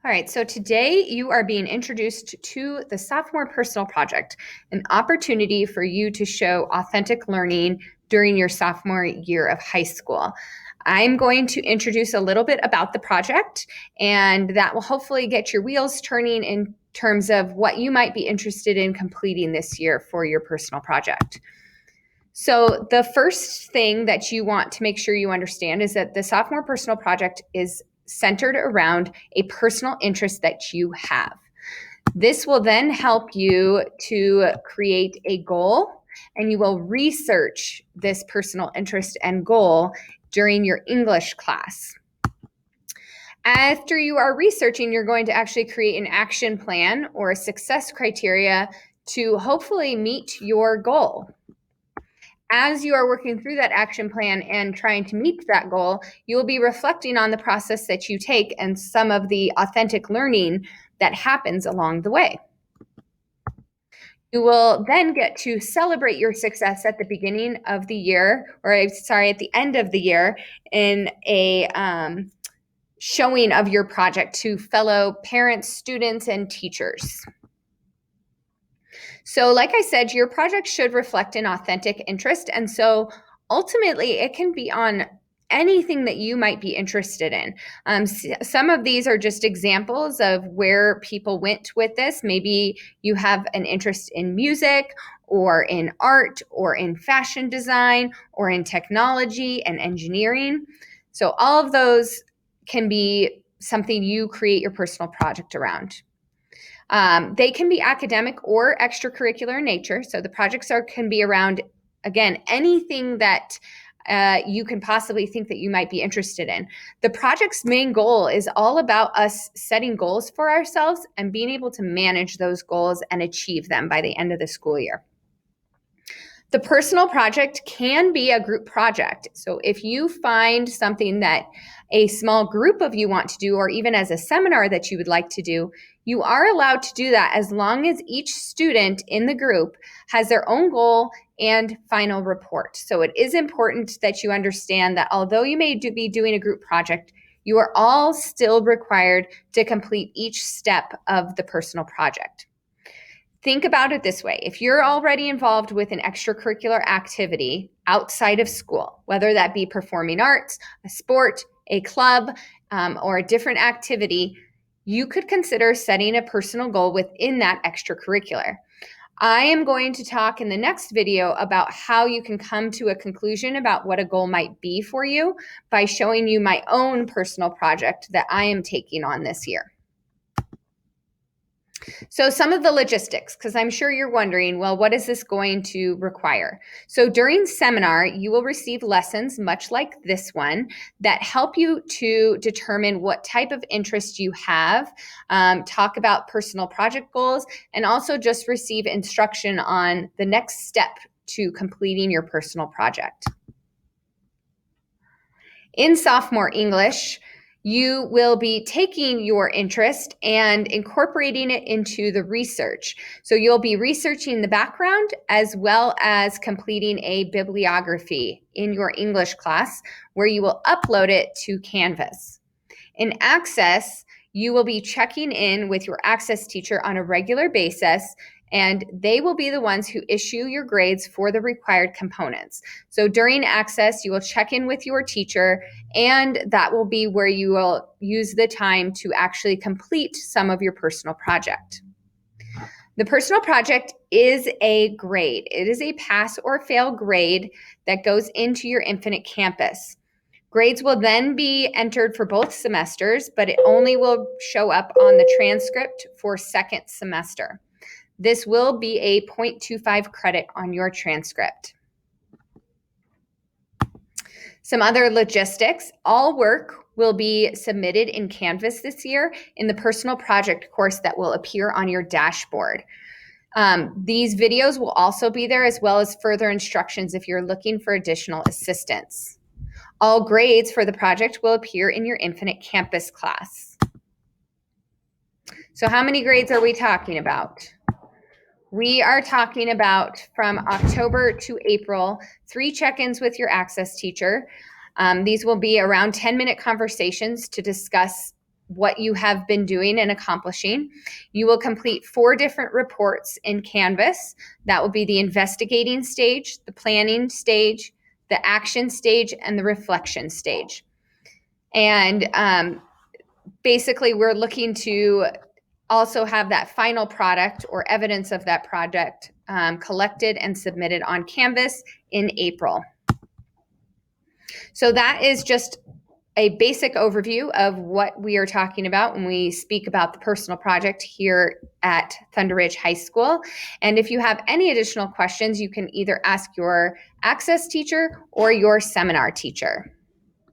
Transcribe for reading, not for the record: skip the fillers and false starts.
All right, so today you are being introduced to the Sophomore Personal Project, an opportunity for you to show authentic learning during your sophomore year of high school. I'm going to introduce a little bit about the project, and that will hopefully get your wheels turning in terms of what you might be interested in completing this year for your personal project. So the first thing that you want to make sure you understand is that the Sophomore Personal Project is centered around a personal interest that you have. This will then help you to create a goal, and you will research this personal interest and goal during your English class. After you are researching, you're going to actually create an action plan or a success criteria to hopefully meet your goal. As you are working through that action plan and trying to meet that goal, you will be reflecting on the process that you take and some of the authentic learning that happens along the way. You will then get to celebrate your success at the beginning of the year, at the end of the year in a showing of your project to fellow parents, students, and teachers. So like I said, your project should reflect an authentic interest. And so ultimately, it can be on anything that you might be interested in. Some of these are just examples of where people went with this. Maybe you have an interest in music or in art or in fashion design or in technology and engineering. So all of those can be something you create your personal project around. They can be academic or extracurricular in nature. So the projects can be around, again, anything that you can possibly think that you might be interested in. The project's main goal is all about us setting goals for ourselves and being able to manage those goals and achieve them by the end of the school year. The personal project can be a group project. So if you find something that a small group of you want to do, or even as a seminar that you would like to do, you are allowed to do that as long as each student in the group has their own goal and final report. So it is important that you understand that although you may be doing a group project, you are all still required to complete each step of the personal project. Think about it this way. If you're already involved with an extracurricular activity outside of school, whether that be performing arts, a sport, a club, or a different activity, you could consider setting a personal goal within that extracurricular. I am going to talk in the next video about how you can come to a conclusion about what a goal might be for you by showing you my own personal project that I am taking on this year. So some of the logistics, because I'm sure you're wondering, well, what is this going to require? So during seminar, you will receive lessons much like this one that help you to determine what type of interest you have, talk about personal project goals, and also just receive instruction on the next step to completing your personal project. In sophomore English, you will be taking your interest and incorporating it into the research. So you'll be researching the background as well as completing a bibliography in your English class where you will upload it to Canvas. In Access, you will be checking in with your Access teacher on a regular basis, and they will be the ones who issue your grades for the required components. So during Access, you will check in with your teacher, and that will be where you will use the time to actually complete some of your personal project. The personal project is a grade. It is a pass or fail grade that goes into your Infinite Campus. Grades will then be entered for both semesters, but it only will show up on the transcript for second semester. This will be a 0.25 credit on your transcript. Some other logistics. All work will be submitted in Canvas this year in the personal project course that will appear on your dashboard. These videos will also be there as well as further instructions if you're looking for additional assistance. All grades for the project will appear in your Infinite Campus class. So how many grades are we talking about? We are talking about from October to April, 3 check-ins with your Access teacher. These will be around 10-minute conversations to discuss what you have been doing and accomplishing. You will complete 4 different reports in Canvas. That will be the investigating stage, the planning stage, the action stage, and the reflection stage. And basically, we're looking to also have that final product or evidence of that project collected and submitted on Canvas in April. So that is just a basic overview of what we are talking about when we speak about the personal project here at ThunderRidge High School. And if you have any additional questions, you can either ask your Access teacher or your seminar teacher.